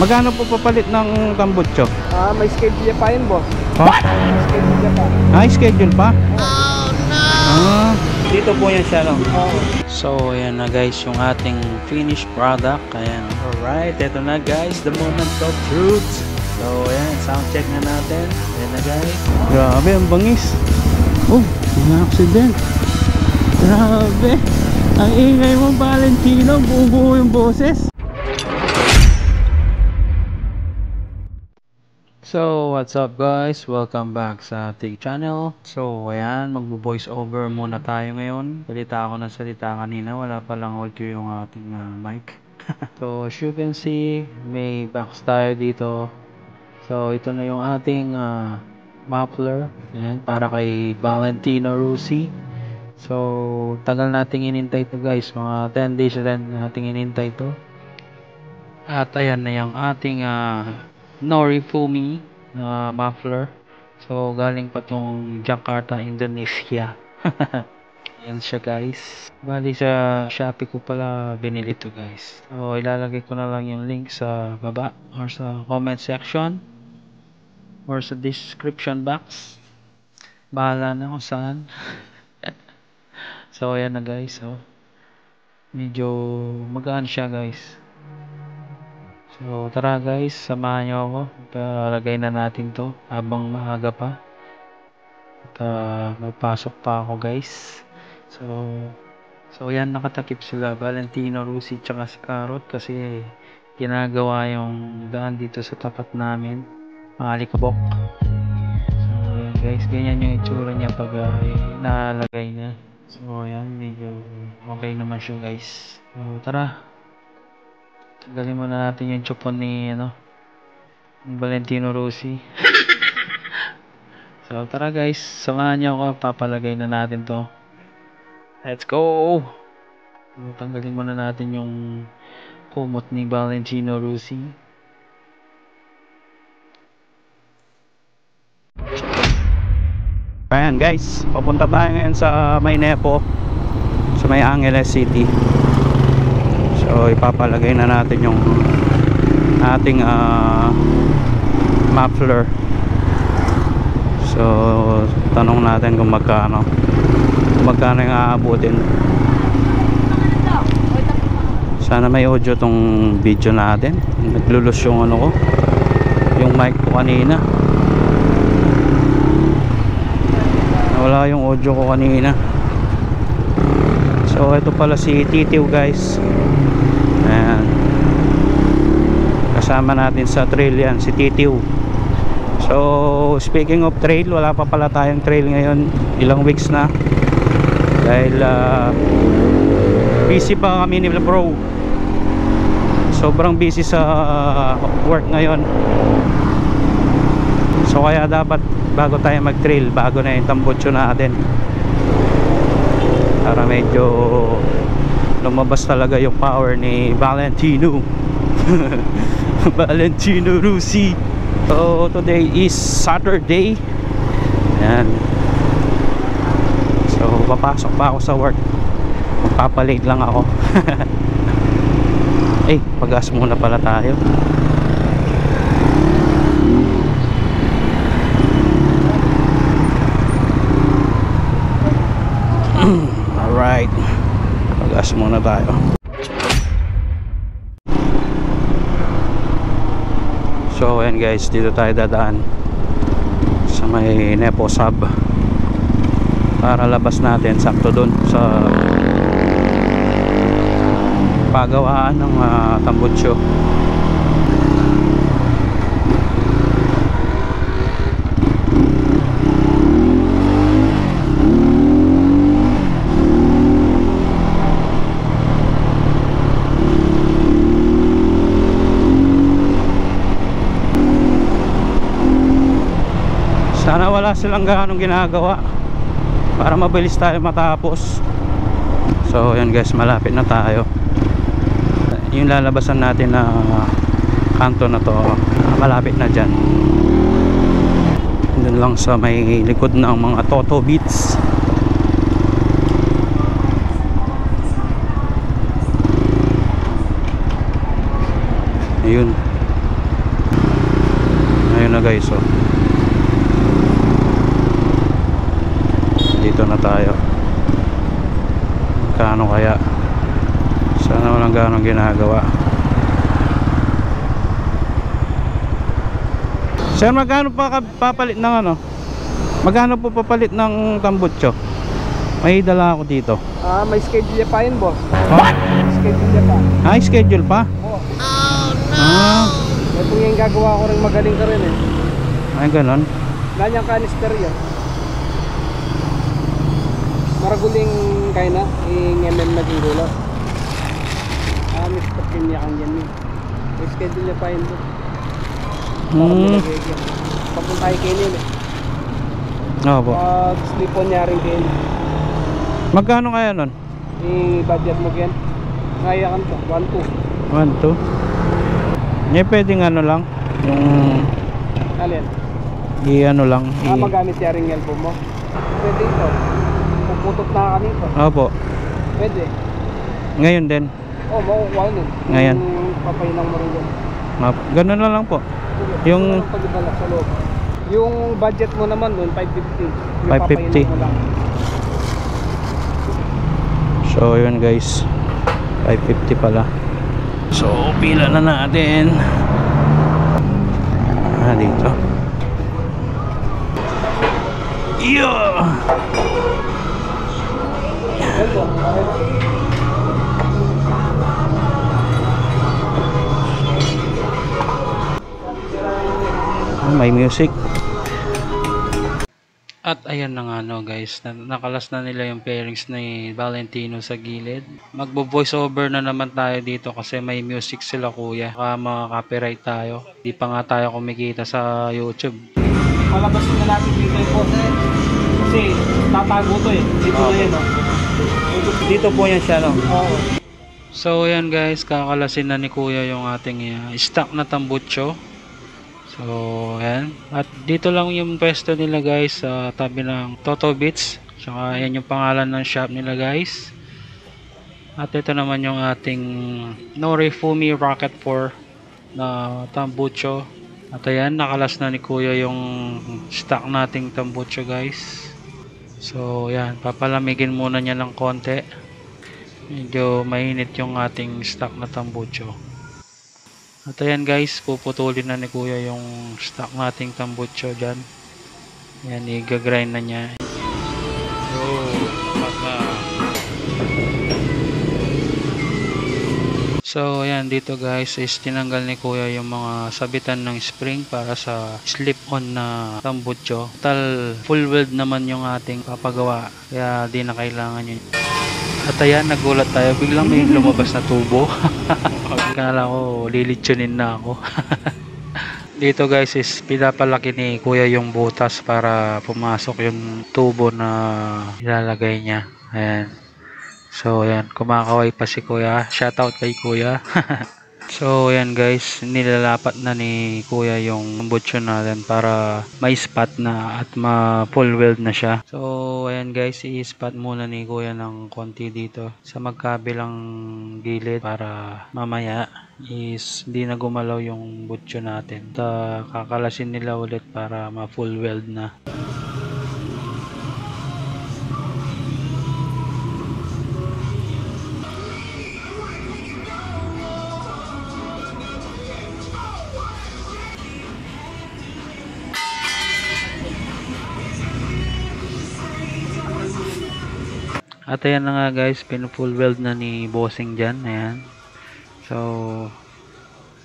Magkano po papalit ng tambucho? May schedule pa yun, boss. Ha? May schedule pa. Schedule pa? Oh no! Dito po yan siya, no? So, ayan na guys, yung ating finished product. Ayan. Alright, eto na guys, the moment of truth. So, ayan, sound check na natin. Ayan na guys. Grabe, ang bangis. Oh, may accident. Grabe. Ang ingay mo, Valentino. Buo-buo yung boses. So, what's up guys? Welcome back sa ating channel. So, ayan, magbo-voice over muna tayo ngayon. Salita ako ng salita kanina. Wala palang audio yung ating mic. So, as you can see, may box tayo dito. So, ito na yung ating muffler. Ayan, para kay Valentino Rossi. So, tagal nating inintay to guys. Mga 10 days na nating inintay to. At ayan na yung ating Norifumi muffler. So, galing pa tong Jakarta, Indonesia. Ayan siya guys. Bali sa Shopee ko pala binili to guys. So, ilalagay ko na lang yung link sa baba or sa comment section or sa description box. Bahala na kung saan. So, ayan na guys. So, medyo magaan siya guys. So, tara guys, samahan nyo ako. Palagay na natin to habang maaga pa. At magpasok pa ako guys. So yan, nakatakip sila Valentino Rossi tsaka si Carrot kasi ginagawa yung daan dito sa tapat namin. Malikabok. So yan guys, ganyan yung itsura niya pag nalagay na. So yan, medyo okay naman siya guys. So tara. Tanggalin muna natin yung chupon ni Valentino Rossi. So tara guys, samahan niyo ako, papalagay na natin to. Let's go! So, tanggalin muna natin yung kumot ni Valentino Rossi. Ayan guys, papunta tayo ngayon sa May Nepo, sa May Angeles City. So ipapalagay na natin yung ating muffler. So tanong natin kung magkano yung aabutin. Sana may audio tong video natin. Naglulus yung yung mic ko kanina. Wala yung audio ko kanina. So ito pala si Titiw guys. Ayan. Kasama natin sa trail yan, si Titiw. So speaking of trail, wala pa pala tayong trail ngayon. Ilang weeks na. Dahil busy pa kami ni bro. Sobrang busy sa work ngayon. So kaya dapat bago tayo mag trail, bago na yung tambucho natin, para medyo lumabas talaga yung power ni Valentino. Valentino Rossi. So today is Saturday. Ayan. So papasok pa ako sa work. Magpapalate lang ako. Pag-gas muna pala tayo. Alright, pag-gas muna tayo. So ayan guys, dito tayo dadaan sa may Nepo Sub para labas natin sakto dun sa pagawaan ng tambucho. Sana wala silang ganong ginagawa para mabilis tayo matapos. So yan guys, malapit na tayo. Yung lalabasan natin na kanto na to, malapit na dyan. Doon lang sa may likod ng mga Toto Beats. Ayun. Ayun na guys, oh. Dito na tayo. Kano kaya? Sana walang ganong ginagawa. Sir, magkano pa papalit ng ano? Magkano po papalit ng tambutso? May dala ako dito. May schedule pa yun, boss. Oh? Schedule pa. Schedule pa? Oo. Ah, Ito yung gagawa ko rin, magaling ka rin eh. ay ganon. Ganyang kanister yan. Maraguling kayo na, yung na gingulo. Mr. Pinya kang yan eh. May schedule pa yun doon. Papunta tayo kayo nila. Oo po. Slip-on niya rin kayo. Magkano kaya nun? I-budget mo yan. Ngaya kan to, 1-2. 1, 2. Eh, pwedeng ano lang. Yung Alin? i-ano lang. Magamit niya rin elbow mo. Pwede ito. Puputot na ka nito. Opo. Pwede. Ngayon din. Makukuha nun. Ngayon. Papainang mo rin yun. Ganun na lang po. Yung pag-ibalak sa loob. Yung budget mo naman doon 550. Yung 550. mo lang. So yun guys, 550 pala. So pila na natin. Dito. Yeah. May music. At ayan na nga no guys, nakalas na nila yung pairings ni Valentino sa gilid. Magbo voice over na naman tayo dito kasi may music sila kuya. Baka maka-copyright tayo. Di pa nga tayo kumikita sa YouTube. Palabas na natin dito yung pose. Kasi tatago to eh. Dito na yun oh. Dito po yan siya no. Oo. So ayan guys, kakalasin na ni kuya yung ating stock na tambutso. So ayan. At dito lang yung pwesto nila guys sa tabi ng Toto Beats. Tsaka ayan yung pangalan ng shop nila guys. At ito naman yung ating Norifumi Rocket 4 na tambutso. At ayan, nakalas na ni kuya yung stock nating tambutso guys. So ayan, papalamigin muna niya ng konti. Medyo mainit yung ating stock na tambutso. At ayan guys, puputulin na ni kuya yung stock nating tambutso dyan. Ayan, i-grind na niya. So ayan, dito guys is tinanggal ni kuya yung mga sabitan ng spring para sa slip-on na tambutso. Total full weld naman yung ating papagawa, kaya di na kailangan yun. At ayan, nagulat tayo, biglang may lumabas na tubo. Kala ko lilitsunin na ako. Dito guys is pinapalaki ni kuya yung butas para pumasok yung tubo na ilalagay niya. Ayan. So ayan, kumakaway pa si kuya. Shoutout kay kuya. So ayan guys, nilalapat na ni kuya yung tambutso natin para may spot na at ma-full weld na siya. So ayan guys, i-spot muna ni kuya ng konti dito sa magkabilang gilid para mamaya is di na gumalaw yung butso natin. At kakalasin nila ulit para ma-full weld na. At ayan na nga guys, pinu-full weld na ni bossing dyan. Ayan. So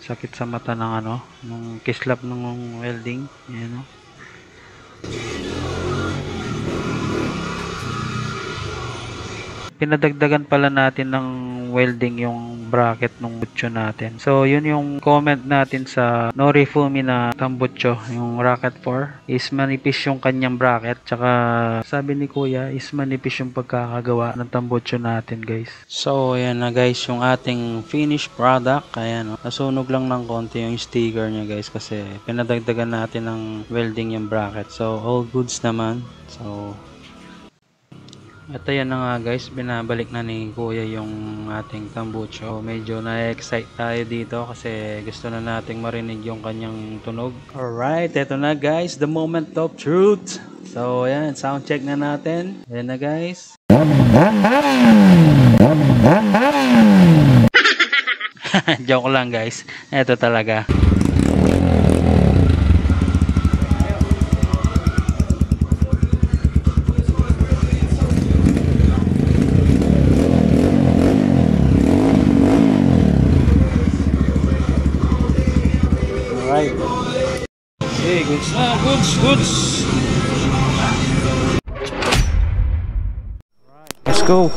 sakit sa mata ng ano, nung kislap ng welding. Ayan o. Pinadagdagan pala natin ng welding yung bracket ng butso natin. So yun yung comment natin sa Norifumi na tambutso, yung Rocket 4 is manipis yung kanyang bracket, tsaka sabi ni kuya is manipis yung pagkakagawa ng tambutso natin guys. So ayan na guys yung ating finished product. Ayan, nasunog lang ng konti yung sticker nya guys kasi pinadagdagan natin ng welding yung bracket. So all goods naman. So At ayan na nga guys, binabalik na ni Kuya yung ating tambucho. Medyo na-excite tayo dito kasi gusto na nating marinig yung kanyang tunog. Alright, eto na guys, the moment of truth. So ayan, sound check na natin. Ayan na guys. Joke lang guys, eto talaga. Alright. Okay, goods na, goods. Let's go.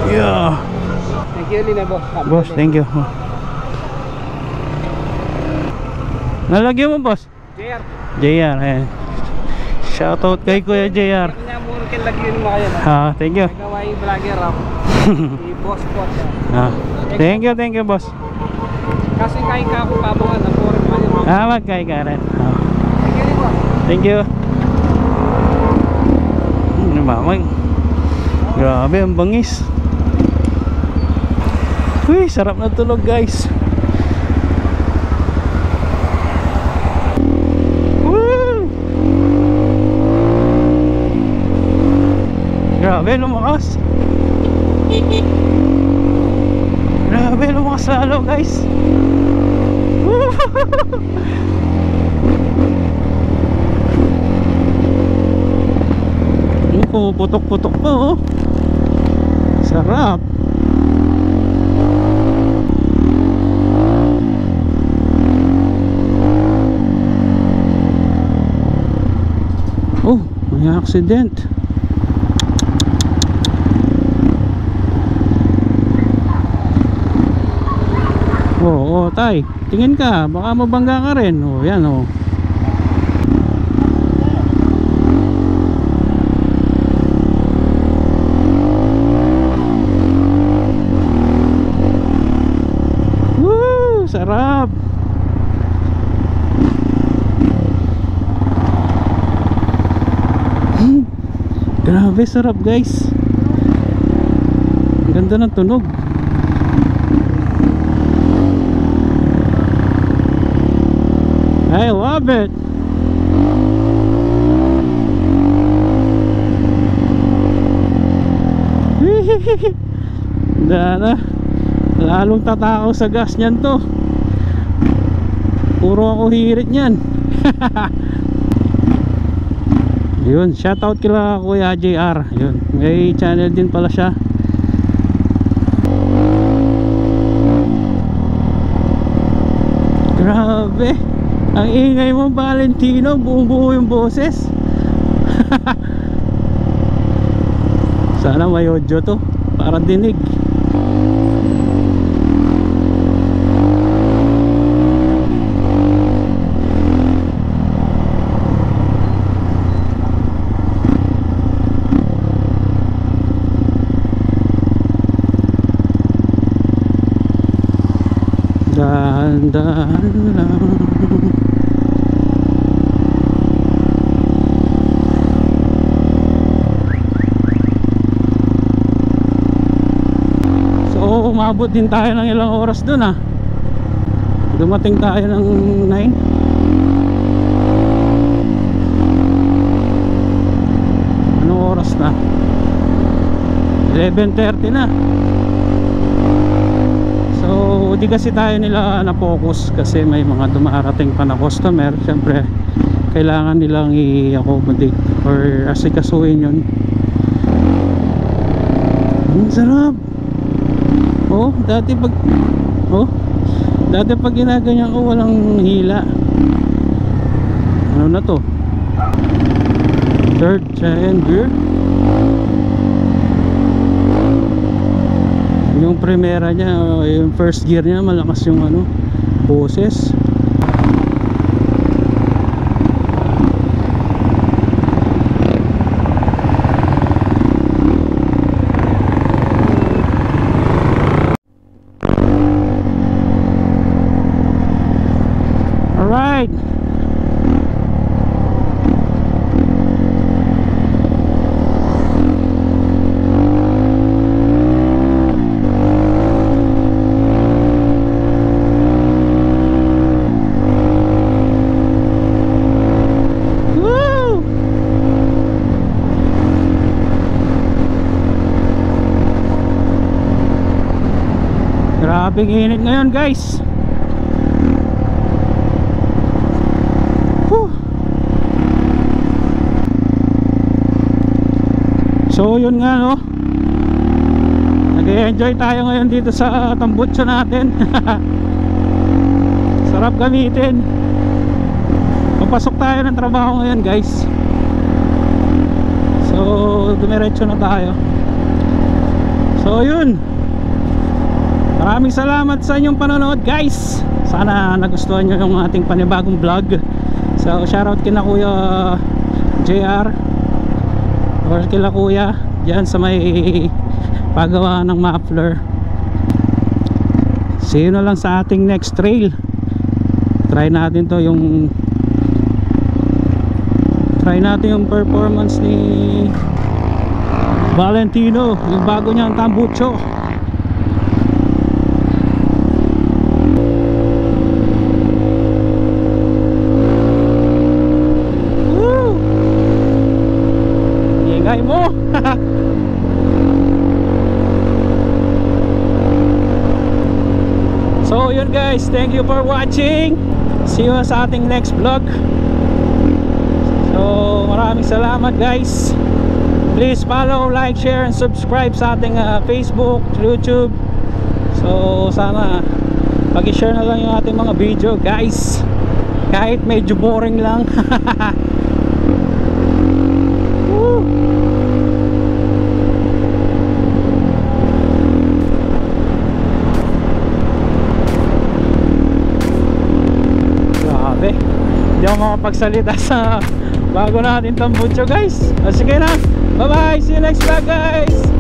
Yeah. Thank you, Lina, boss. Boss, thank you. Nalagyan mo, boss? JR. JR, ayan. Shoutout kay Kuya JR. Kanya mo rin lagyan mo kayo. Thank you. Nagawa yung vlogger ako. I-boss po siya. Thank you, boss. Kasi kain ka ako pabangan. Ang puro naman yung mga. Magkay ka rin. Thank you, boss. Thank you. Mamay. Grabe, ang bangis. Uy, sarap na tulog guys. Woo! Grabe, lumakas. Grabe, lumakas lalo guys. Woo! Puputok-putok pa oh. Sarap. Oh, may accident. Oh, tay, tingin ka, baka mabangga ka rin. Oh, yan oh. Sarap. Grabe sarap guys. Ang ganda ng tunog. I love it. Dana, lalong tatakaw sa gas niyan to. Puro ako hirit niyan. Yun, shoutout kila Kuya JR. Yun, may channel din pala siya. Grabe, ang ingay mo Valentino, buong buo yung boses. Sana may audio to para dinig. Dahan-dahan lang. So umabot din tayo ng ilang oras dun ah. Dumating tayo ng 9. Anong oras na? 11:30 na. So di kasi tayo nila na-focus kasi may mga dumarating pa na customer. Siyempre kailangan nilang i-accommodate or asikasuhin yun. Ang sarap. Oh, dati pag ginaganyan ko walang hila. Ano na to? Third giant gear. Yung primera niya, yung first gear niya, malakas yung ano, boses. Alright. Grabing init ngayon guys. Whew. So yun nga no, nag-enjoy tayo ngayon dito sa tambutso natin. Sarap gamitin. Papasok tayo ng trabaho ngayon guys. So dumiretso na tayo. So yun, maraming salamat sa inyong panonood guys. Sana nagustuhan nyo yung ating panibagong vlog. So shoutout kina Kuya JR or kila Kuya dyan sa may paggawa ng muffler. See you na lang sa ating next trail. Try natin to, yung performance ni Valentino, yung bago niyang tambucho. Woo! Ingay mo. So yun guys, thank you for watching. See you sa ating next vlog. So maraming salamat guys. Please follow, like, share, and subscribe sa ating Facebook, YouTube. So sana pag-share na lang yung ating mga video guys, kahit medyo boring lang. Woo! Grabe, hindi ako makapagsalita sa bago natin tambucho guys. Sige na, bye bye, see you next vlog guys.